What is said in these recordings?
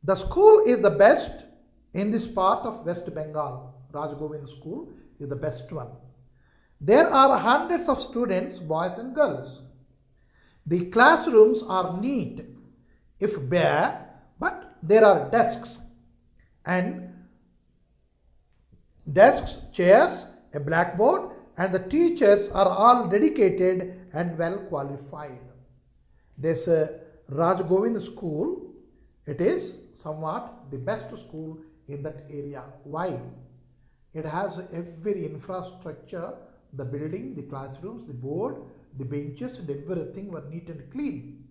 The school is the best in this part of West Bengal. Rajgovind School is the best one. There are hundreds of students, boys and girls. The classrooms are neat, if bare, but there are desks, chairs, a blackboard, and the teachers are all dedicated and well qualified. This Rajgovind School, it is somewhat the best school in that area. Why? It has every infrastructure, the building, the classrooms, the board, the benches, and everything were neat and clean.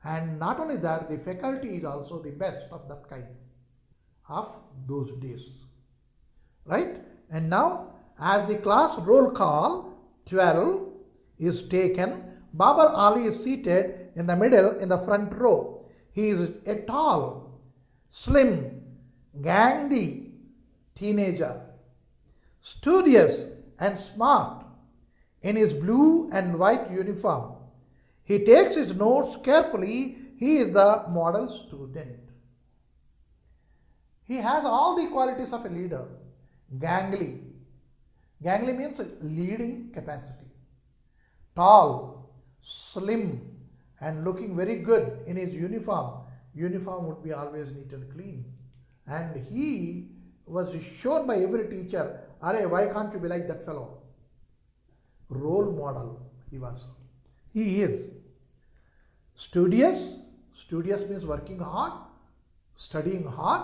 And not only that, the faculty is also the best of that kind of those days. Right? And now, as the class roll call 12 is taken, Babar Ali is seated in the middle in the front row. He is a tall, slim, gangly teenager, studious and smart in his blue and white uniform. He takes his notes carefully. He is the model student. He has all the qualities of a leader. Gangly. Gangly means leading capacity. Tall, slim, and looking very good in his uniform. Uniform would be always neat and clean. And he was shown by every teacher, "Arey, why can't you be like that fellow?" Role model he was. He is. Studious. Studious means working hard, studying hard,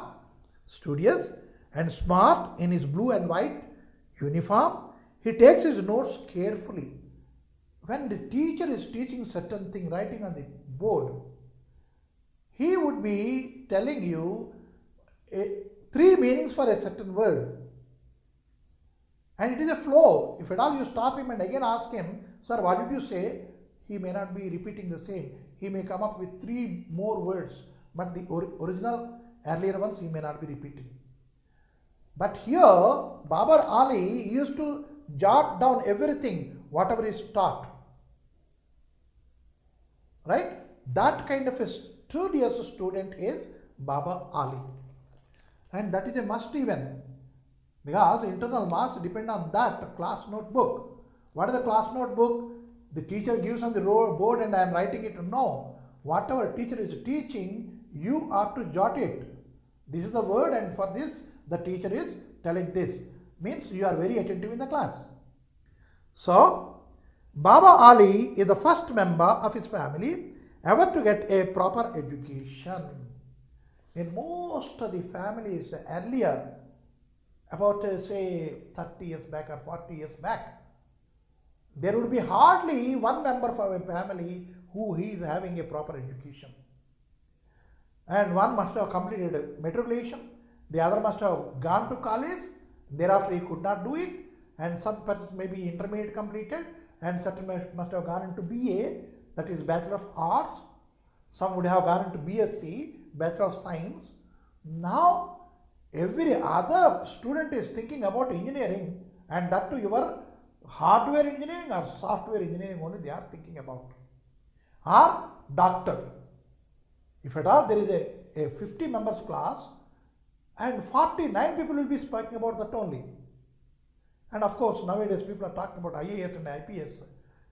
studious, and smart in his blue and white uniform. He takes his notes carefully. When the teacher is teaching certain thing, writing on the board, he would be telling you three meanings for a certain word. And it is a flow. If at all you stop him and again ask him, "Sir, what did you say?" he may not be repeating the same. He may come up with three more words, but the original earlier ones he may not be repeating. But here, Babar Ali used to jot down everything, whatever is taught. Right? That kind of a studious student is Babar Ali. And that is a must even. Because internal marks depend on that class notebook. What is the class notebook? The teacher gives on the board and I am writing it. No. Whatever teacher is teaching, you are to jot it. This is the word, and for this, the teacher is telling this. Means you are very attentive in the class. So, Baba Ali is the first member of his family ever to get a proper education. In most of the families earlier, about say 30 years back or 40 years back, there would be hardly one member of a family who is having a proper education. And one must have completed matriculation, the other must have gone to college, thereafter he could not do it, and some persons may be intermediate completed, and certain must have gone into BA, that is Bachelor of Arts, some would have gone into BSc, Bachelor of Science. Now, every other student is thinking about engineering, and that too your hardware engineering or software engineering only they are thinking about. Or doctor. If at all there is a 50 members class, and 49 people will be speaking about that only. And of course, nowadays people are talking about IAS and IPS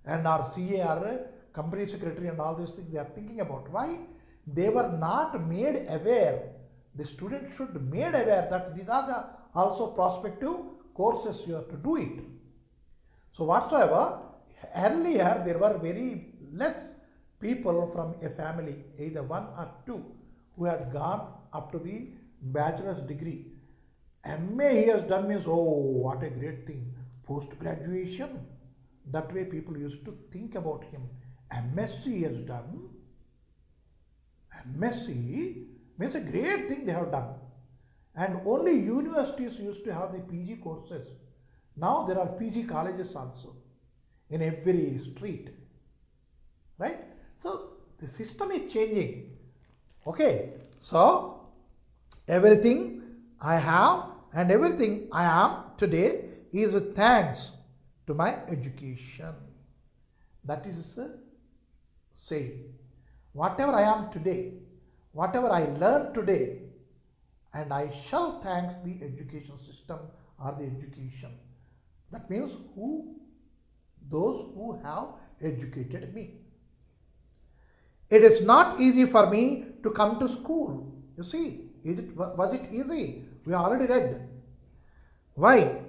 and our CA or company secretary and all these things they are thinking about. Why? They were not made aware. The student should be made aware that these are the also prospective courses you have to do it. So whatsoever, earlier there were very less people from a family, either one or two, who had gone up to the bachelor's degree. MA he has done means, oh, what a great thing. Post-graduation, that way people used to think about him. MSc he has done. MSc means a great thing they have done. And only universities used to have the PG courses. Now there are PG colleges also in every street. Right? So the system is changing. Okay. So everything I have and everything I am today is thanks to my education. That is saying. Whatever I am today, whatever I learned today, and I shall thanks the education system or the education. That means those who have educated me. It is not easy for me to come to school. You see, was it easy? We already read. Why?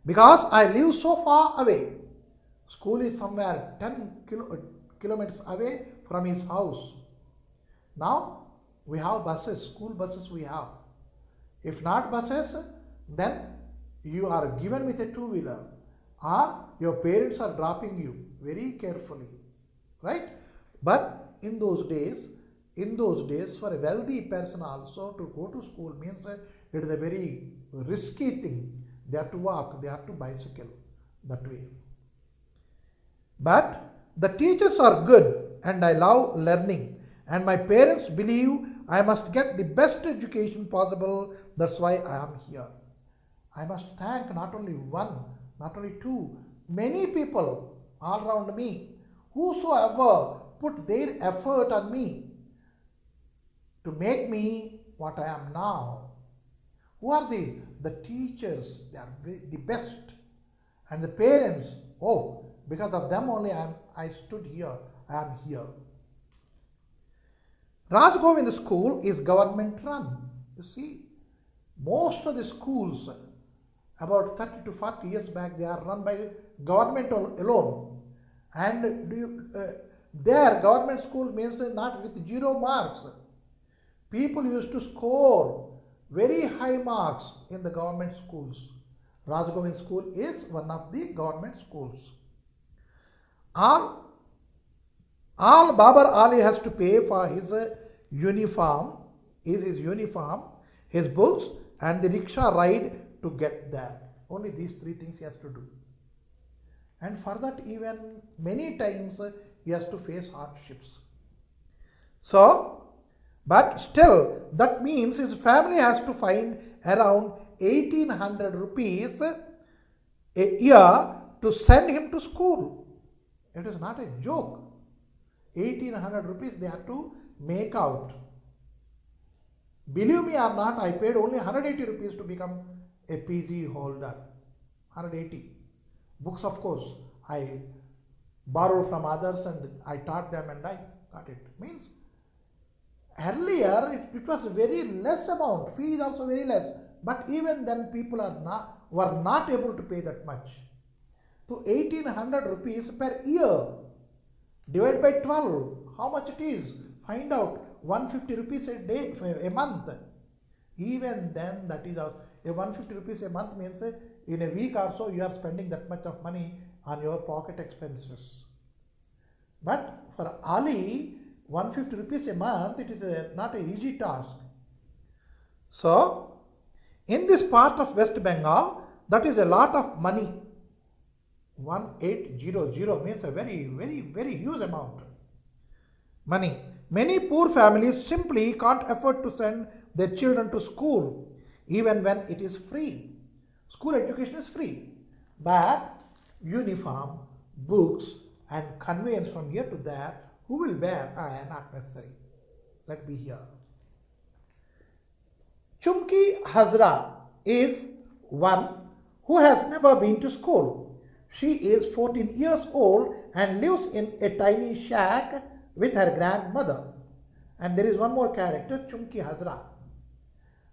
Because I live so far away. School is somewhere 10 kilometers away from his house. Now we have buses, school buses we have. If not buses, then you are given with a two-wheeler or your parents are dropping you very carefully, right? But in those days, for a wealthy person also to go to school means it is a very risky thing. They have to walk, they have to bicycle that way. But the teachers are good and I love learning, and my parents believe I must get the best education possible. That's why I am here. I must thank not only one, not only two, many people all around me, whosoever put their effort on me to make me what I am now. Who are these? The teachers, they are the best. And the parents, because of them only I stood here, I am here. Raj Govind school is government run. You see, most of the schools, about 30 to 40 years back, they are run by government alone. And their government school means not with 0 marks. People used to score very high marks in the government schools. Raj Govind school is one of the government schools. All Babar Ali has to pay for his uniform, his books, and the rickshaw ride to get there. Only these 3 things he has to do. And for that even many times he has to face hardships. So, but still that means his family has to find around 1800 rupees a year to send him to school. It is not a joke. 1800 rupees they have to make out. Believe me or not, I paid only 180 rupees to become a PG holder. 180. Books, of course, I borrowed from others and I taught them and I got it. Means earlier it was a very less amount, fee is also very less, but even then people were not able to pay that much. So 1800 rupees per year, divide by 12, how much it is? Find out. 150 rupees a day, a month. Even then, that is a 150 rupees a month means in a week or so you are spending that much of money on your pocket expenses. But for Ali, 150 rupees a month, it is not an easy task. So, in this part of West Bengal, that is a lot of money. 1800 means a very, very, very huge amount. Money. Many poor families simply can't afford to send their children to school, even when it is free. School education is free, but uniform, books, and conveyance from here to there, who will bear? Not necessary. Let me hear. Chumki Hazra is one who has never been to school. She is 14 years old and lives in a tiny shack with her grandmother. And there is one more character, Chumki Hazra.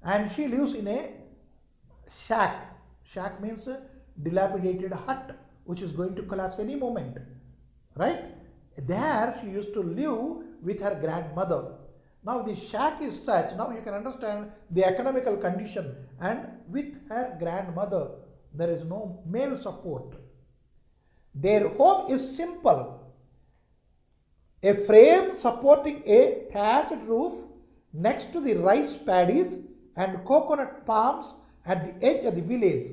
And she lives in a shack. Shack means a dilapidated hut, which is going to collapse any moment. Right? There she used to live with her grandmother. Now the shack is such, now you can understand the economical condition, and with her grandmother there is no male support. Their home is simple. A frame supporting a thatched roof next to the rice paddies and coconut palms at the edge of the village.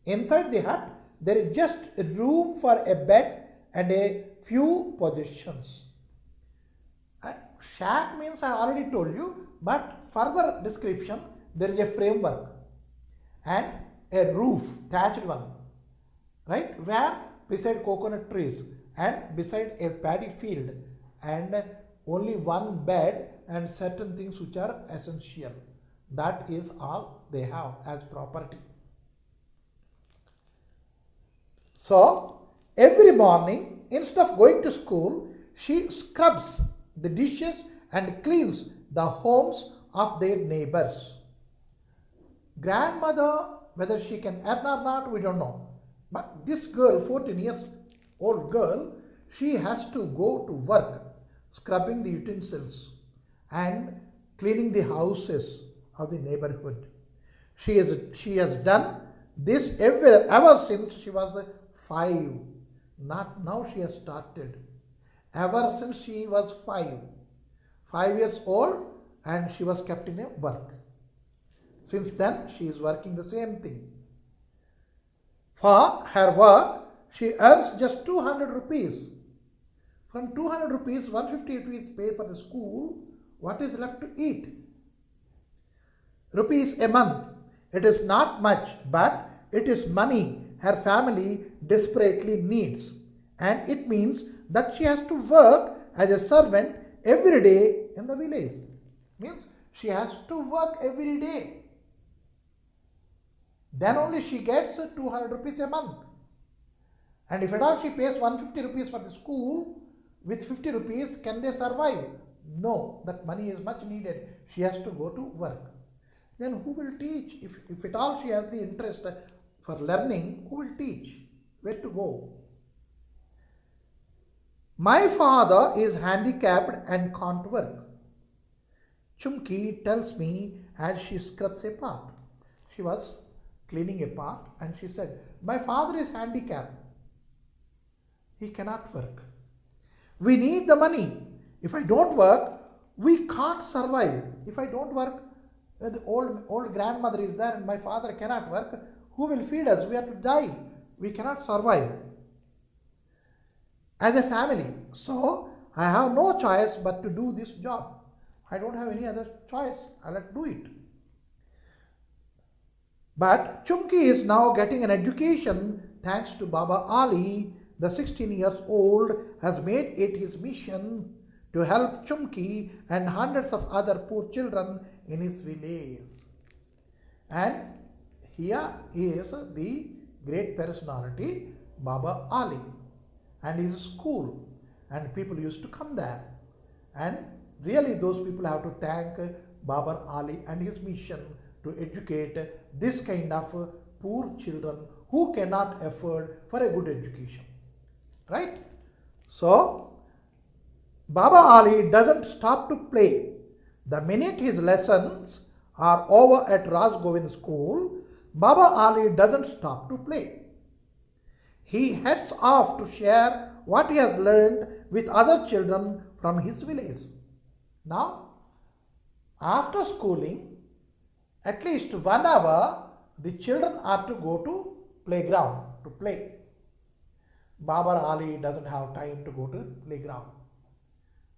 Inside the hut there is just room for a bed and a few possessions. Shack means I already told you, but further description, there is a framework and a roof, thatched one, right, where beside coconut trees and beside a paddy field and only one bed and certain things which are essential. That is all they have as property. So, every morning, instead of going to school, she scrubs the dishes and cleans the homes of their neighbors. Grandmother, whether she can earn or not, we don't know. But this girl, 14 years old girl, she has to go to work, scrubbing the utensils and cleaning the houses of the neighborhood. She has done this ever since she was 5. Not now she has started. Ever since she was 5. 5 years old, and she was kept in a work. Since then, she is working the same thing. For her work, she earns just 200 rupees. From 200 rupees, 150 rupees pay for the school. What is left to eat? Rupees a month. It is not much, but it is money her family desperately needs. And it means that she has to work as a servant every day in the village. Means she has to work every day. Then only she gets 200 rupees a month. And if at all she pays 150 rupees for the school, with 50 rupees, can they survive? No, that money is much needed. She has to go to work. Then who will teach? If at all she has the interest for learning, who will teach? Where to go? My father is handicapped and can't work. Chumki tells me as she scrubs a pot. She was cleaning a pot and she said, my father is handicapped. He cannot work. We need the money. If I don't work, we can't survive. If I don't work, the old grandmother is there and my father cannot work. Who will feed us? We have to die. We cannot survive as a family. So I have no choice but to do this job. I don't have any other choice. I'll have to do it. But Chumki is now getting an education thanks to Baba Ali. The 16 years old has made it his mission to help Chumki and hundreds of other poor children in his village. And here is the great personality, Baba Ali, and his school. And people used to come there. And really those people have to thank Baba Ali and his mission to educate this kind of poor children who cannot afford for a good education. Right? So, Baba Ali doesn't stop to play. The minute his lessons are over at Ras Govind school, Baba Ali doesn't stop to play. He heads off to share what he has learned with other children from his village. Now, after schooling, at least 1 hour, the children are to go to playground to play. Baba Ali doesn't have time to go to playground.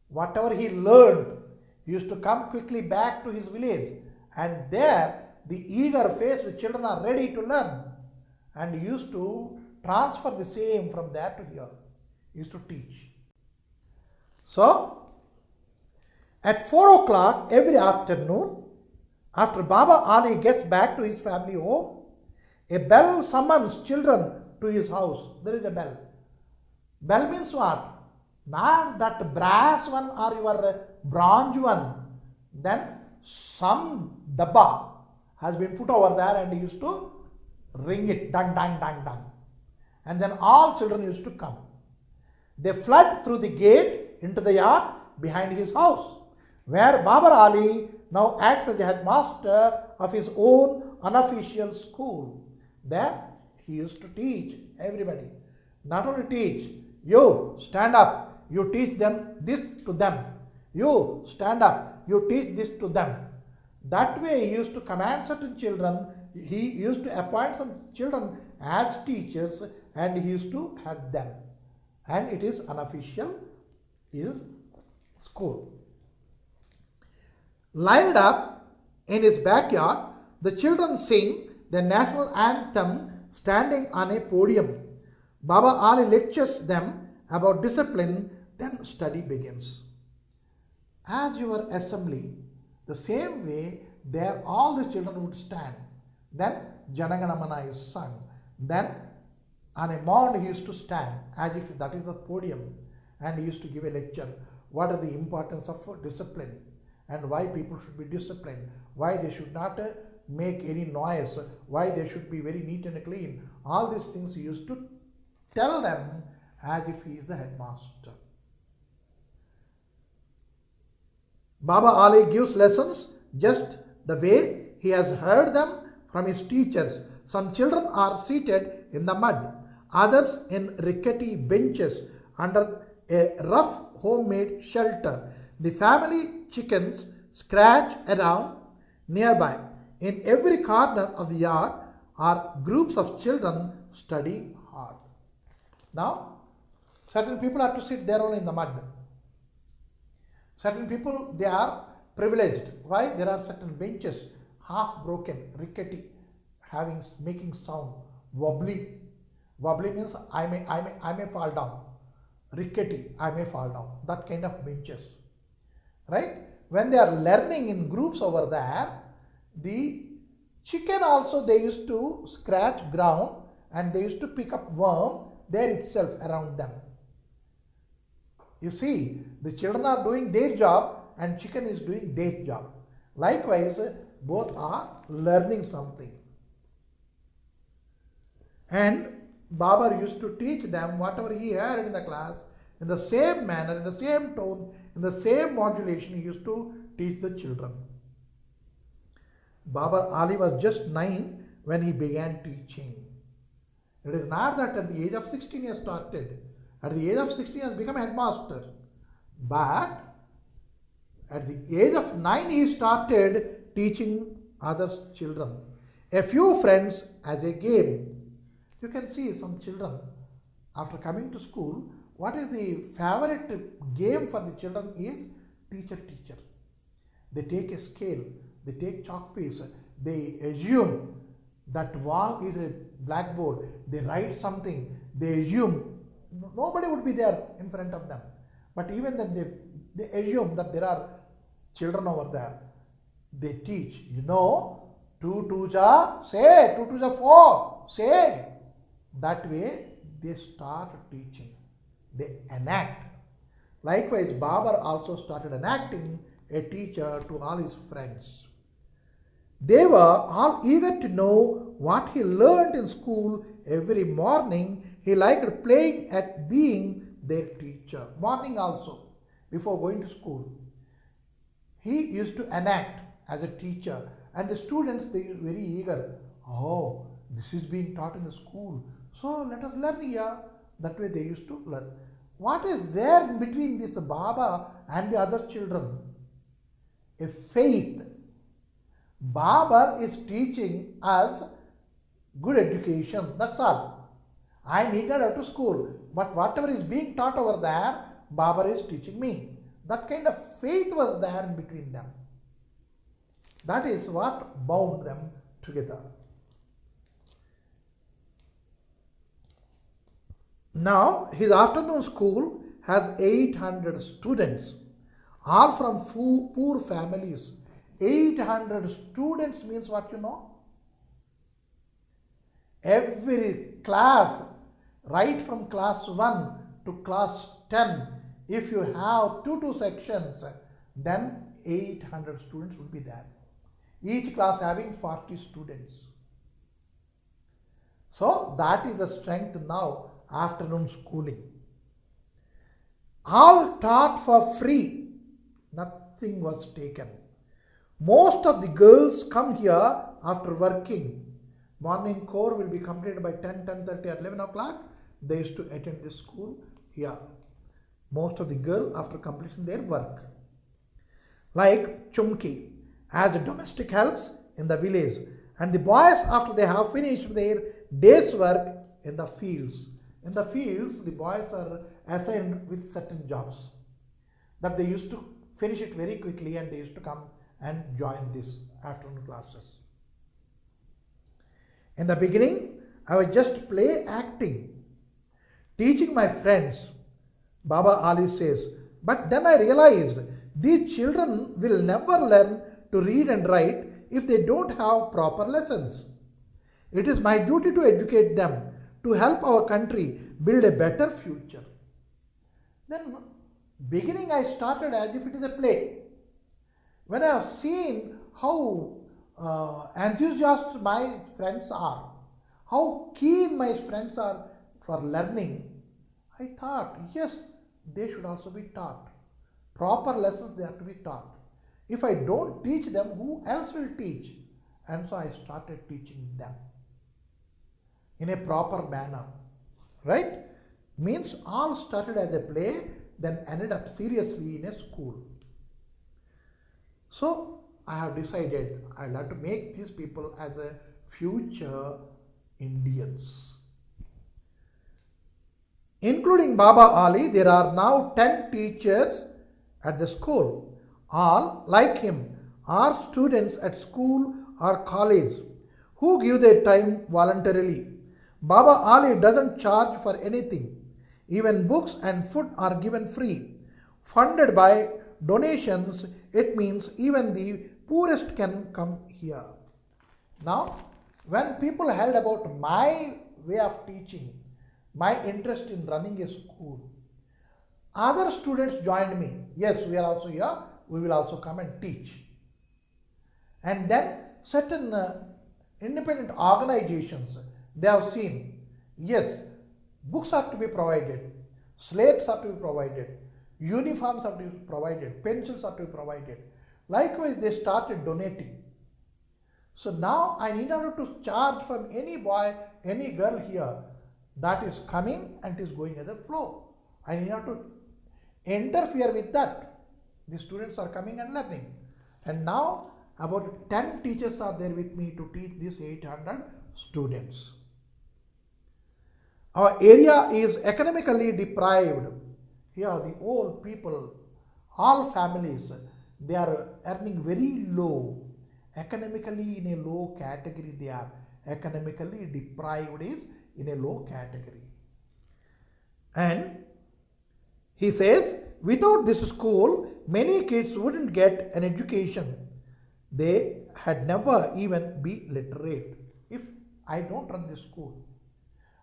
Whatever he learned, he used to come quickly back to his village, and there the eager faced children are ready to learn, and he used to transfer the same from there to here. He used to teach. So, at 4 o'clock every afternoon, after Baba Ali gets back to his family home, a bell summons children to his house. There is a bell. Bell means what? Not that brass one or your bronze one. Then some dabba has been put over there and he used to ring it, dang, dang, dang, dang. And then all children used to come. They fled through the gate into the yard behind his house, where Baba Ali now acts as a headmaster of his own unofficial school. There he used to teach everybody. Not only teach, you stand up, you teach them this to them. You stand up, you teach this to them. That way he used to command certain children, he used to appoint some children as teachers and he used to head them. And it is unofficial, is school. Lined up in his backyard, the children sing the national anthem standing on a podium. Baba Ali lectures them about discipline, then study begins. As your assembly, the same way there all the children would stand. Then Janaganamana is sung. Then on a mound he used to stand as if that is the podium, and he used to give a lecture. What is the importance of discipline and why people should be disciplined, why they should not make any noise, why they should be very neat and clean. All these things he used to tell them as if he is the headmaster. Baba Ali gives lessons just the way he has heard them from his teachers. Some children are seated in the mud, others in rickety benches under a rough homemade shelter. The family chickens scratch around nearby. In every corner of the yard are groups of children studying hard. Now, certain people have to sit there only in the mud. Certain people, they are privileged. Why? There are certain benches, half broken, rickety, making sound, wobbly. Wobbly means I may fall down. Rickety, I may fall down. That kind of benches. Right? When they are learning in groups over there, the chicken also, they used to scratch ground and they used to pick up worm there itself around them. You see, the children are doing their job and chicken is doing their job. Likewise, both are learning something. And Baba used to teach them whatever he heard in the class in the same manner, in the same tone, in the same modulation he used to teach the children. Baba Ali was just 9 when he began teaching. It is not that at the age of 16 he has started. At the age of 16 he has become a headmaster. But at the age of 9 he started teaching others children. A few friends as a game. You can see some children after coming to school, what is the favorite game for the children is teacher. They take a scale, they take chalk piece, they assume that wall is a blackboard, they write something, they assume nobody would be there in front of them. But even then they assume that there are children over there. They teach, 2 2s are, say, 2 2s are 4, say. That way they start teaching. They enact. Likewise, Babar also started enacting a teacher to all his friends. They were all eager to know what he learned in school every morning. He liked playing at being their teacher. Morning also, before going to school. He used to enact as a teacher, and the students, they were very eager. Oh, this is being taught in the school, so let us learn here. That way they used to learn. What is there in between this Baba and the other children? A faith. Baba is teaching us good education, that's all. I need not go to school, but whatever is being taught over there, Baba is teaching me. That kind of faith was there in between them. That is what bound them together. Now, his afternoon school has 800 students, all from poor families. 800 students means what you know? Every class, right from class 1 to class 10, if you have 2 sections, then 800 students will be there. Each class having 40 students. So that is the strength now, afternoon schooling. All taught for free. Nothing was taken. Most of the girls come here after working. Morning core will be completed by 10, 10:30 or 11 o'clock. They used to attend this school here. Most of the girls after completing their work. Like Chumki, as domestic helps in the village. And the boys, after they have finished their day's work in the fields. In the fields, the boys are assigned with certain jobs. That they used to finish it very quickly and they used to come and join this afternoon classes. In the beginning, I was just play acting, teaching my friends, Baba Ali says. But then I realized these children will never learn to read and write if they don't have proper lessons. It is my duty to educate them to help our country build a better future. Then, beginning I started as if it is a play. When I have seen how enthusiastic my friends are, how keen my friends are for learning, I thought, yes, they should also be taught. Proper lessons they have to be taught. If I don't teach them, who else will teach? And so I started teaching them in a proper manner. Right? Means all started as a play, then ended up seriously in a school. So I have decided I'll have to make these people as a future Indians. Including Baba Ali, there are now 10 teachers at the school. All, like him, are students at school or college who give their time voluntarily. Baba Ali doesn't charge for anything. Even books and food are given free. Funded by donations, it means even the poorest can come here. Now, when people heard about my way of teaching, my interest in running a school, other students joined me. Yes, we are also here. We will also come and teach. And then certain independent organizations, they have seen, yes, books are to be provided, slates are to be provided, uniforms are to be provided, pencils are to be provided. Likewise, they started donating. So now I need not to charge from any boy, any girl here. That is coming and it is going as a flow. I need not to interfere with that. The students are coming and learning. And now about 10 teachers are there with me to teach these 800 students. Our area is economically deprived. Here the old people, all families, they are earning very low. Economically in a low category they are. Economically deprived is in a low category. And he says, without this school, many kids wouldn't get an education. They had never even be literate. If I don't run this school,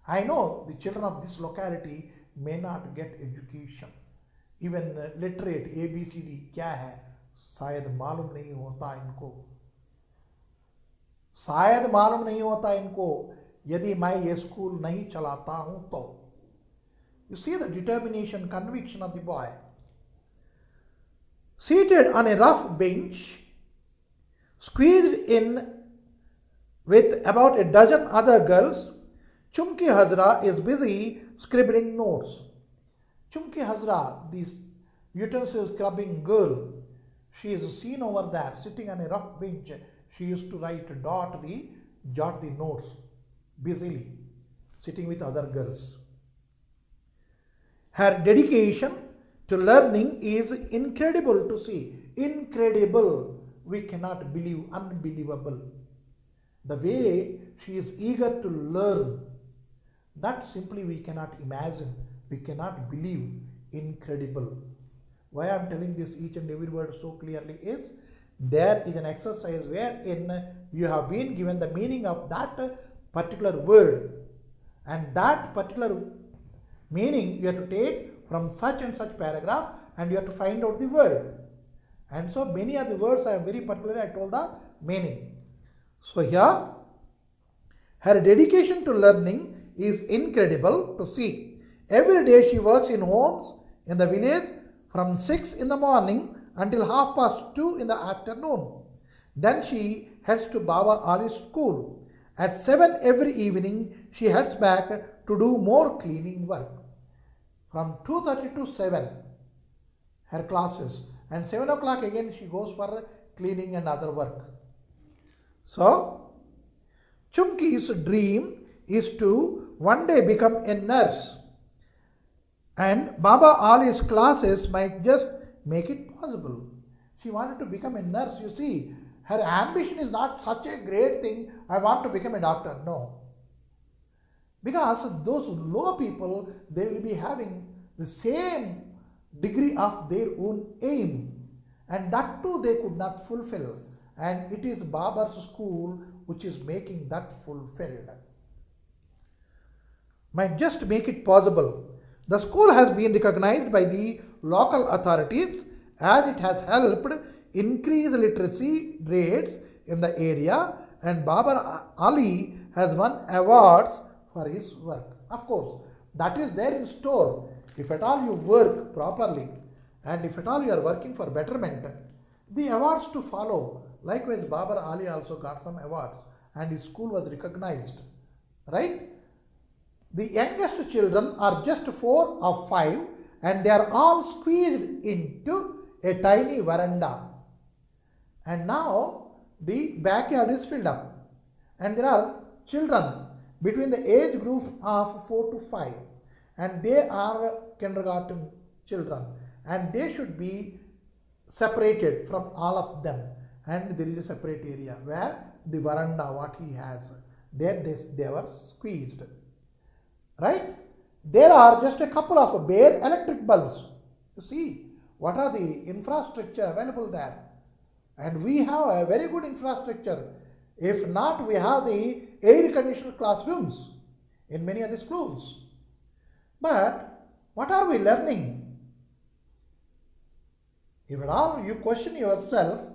I know the children of this locality may not get education. Even literate, ABCD, क्या है? शायद मालूम नहीं होता इनको. शायद मालूम नहीं होता इनको यदि मैं ये स्कूल नहीं चलाता हूं तो. You see the determination, conviction of the boy. Seated on a rough bench, squeezed in with about a dozen other girls, Chumki Hazra is busy scribbling notes. Chumki Hazra, this utensil scrubbing girl, she is seen over there sitting on a rough bench. She used to jot the notes busily, sitting with other girls. Her dedication to learning is incredible to see. Incredible. We cannot believe, unbelievable. The way she is eager to learn, that simply we cannot imagine. We cannot believe. Incredible. Why I am telling this each and every word so clearly is, there is an exercise wherein you have been given the meaning of that particular word, and that particular meaning you have to take from such and such paragraph and you have to find out the word. And so many of the words I am very particular, I told the meaning. So here, her dedication to learning is incredible to see. Every day she works in homes in the village from 6 in the morning until 2:30 in the afternoon. Then she heads to Baba Ali's school. At 7 every evening, she heads back to do more cleaning work. From 2:30 to 7, her classes, and 7 o'clock again she goes for cleaning and other work. So, Chumki's dream is to one day become a nurse, and Baba Ali's classes might just make it possible. She wanted to become a nurse. You see, her ambition is not such a great thing, I want to become a doctor. No. Because those low people, they will be having the same degree of their own aim, and that too they could not fulfill. and it is Babar's school which is making that fulfilled. Might just make it possible. The school has been recognized by the local authorities as it has helped increase literacy rates in the area, and Babar Ali has won awards for his work. Of course, that is there in store. If at all you work properly and if at all you are working for betterment, the awards to follow. Likewise, Babar Ali also got some awards and his school was recognized. Right? The youngest children are just 4 or 5 and they are all squeezed into a tiny veranda. And now the backyard is filled up. And there are children between the age group of 4 to 5 and they are kindergarten children and they should be separated from all of them, and there is a separate area where the veranda what he has, there they were squeezed. Right? There are just a couple of bare electric bulbs. You see, what are the infrastructure available there? And we have a very good infrastructure. If not, we have the air-conditioned classrooms in many of the schools. But what are we learning? If at all you question yourself,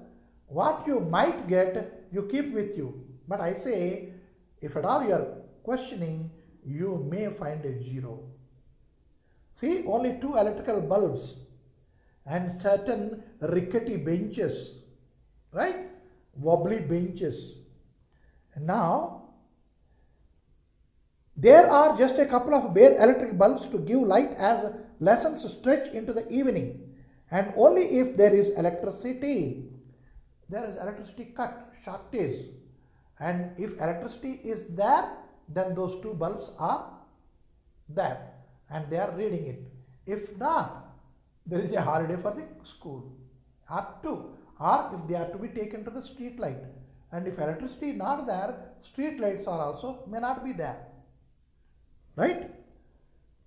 what you might get, you keep with you. But I say, if at all you are questioning, you may find a 0. See, only 2 electrical bulbs and certain rickety benches, right? Wobbly benches. And now, there are just a couple of bare electric bulbs to give light as lessons stretch into the evening. And only if there is electricity, there is electricity cut, shortage. And if electricity is there, then those 2 bulbs are there and they are reading it. If not, there is a holiday for the school. Or if they are to be taken to the street light. And if electricity is not there, street lights are also may not be there. Right?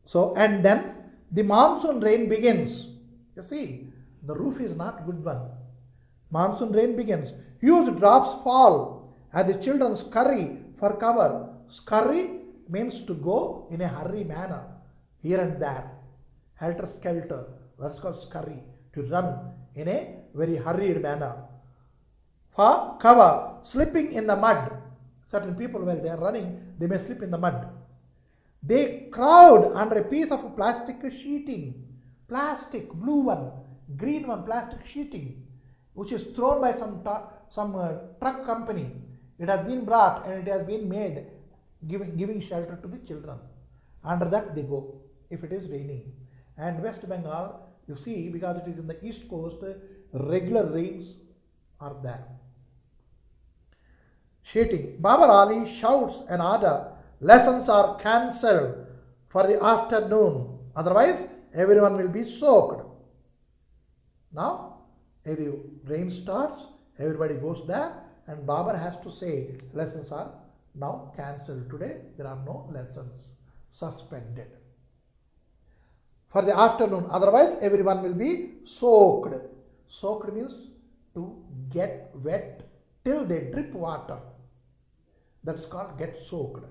So, and then the monsoon rain begins. You see, the roof is not good one. Monsoon rain begins. Huge drops fall as the children scurry for cover. Scurry means to go in a hurry manner, here and there. Helter skelter, that's called scurry, to run in a very hurried manner. For cover, slipping in the mud. Certain people, while they are running, they may slip in the mud. They crowd under a piece of plastic sheeting. Plastic, blue one, green one, plastic sheeting, which is thrown by some truck company. It has been brought and it has been made, giving shelter to the children. Under that they go, if it is raining. And West Bengal, you see, because it is in the east coast, regular rains are there. Sheeting. Babar Ali shouts an order. Lessons are cancelled for the afternoon. Otherwise, everyone will be soaked. Now, if the rain starts, everybody goes there and Babar has to say, lessons are now cancelled today. There are no lessons, suspended. For the afternoon, otherwise everyone will be soaked. Soaked means to get wet till they drip water. That is called get soaked.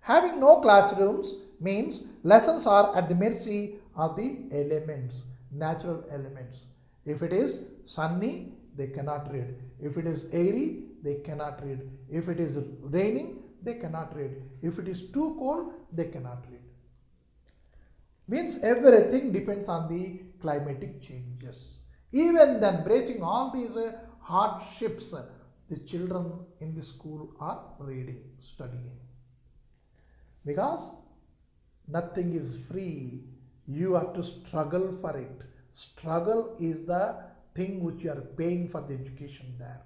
Having no classrooms means lessons are at the mercy of the elements, natural elements. If it is sunny, they cannot read. If it is airy, they cannot read. If it is raining, they cannot read. If it is too cold, they cannot read. Means everything depends on the climatic changes. Even then, bracing all these hardships, the children in the school are reading, studying. Because nothing is free. You have to struggle for it. Struggle is the thing which you are paying for the education there.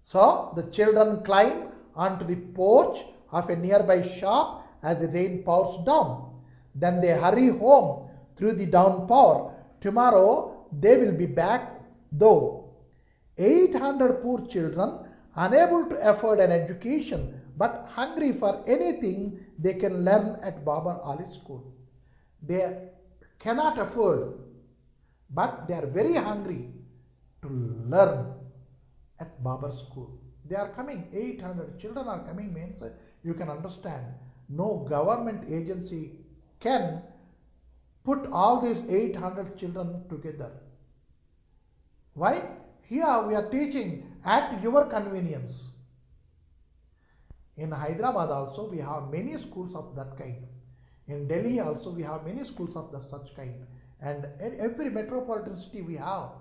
So the children climb onto the porch of a nearby shop as the rain pours down. Then they hurry home through the downpour. Tomorrow they will be back though. 800 poor children unable to afford an education but hungry for anything they can learn at Babar Ali school. They cannot afford, but they are very hungry to learn at Babar school. They are coming, 800 children are coming, means you can understand no government agency can put all these 800 children together. Why? Here we are teaching at your convenience. In Hyderabad also we have many schools of that kind. In Delhi also we have many schools of such kind. And in every metropolitan city we have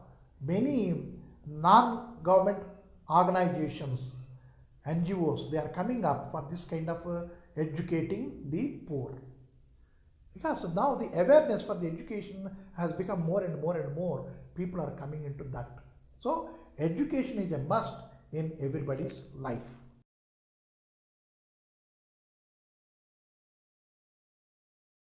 many non-government organizations, NGOs, they are coming up for this kind of educating the poor. Because now the awareness for the education has become more and more and more. People are coming into that. So education is a must in everybody's life.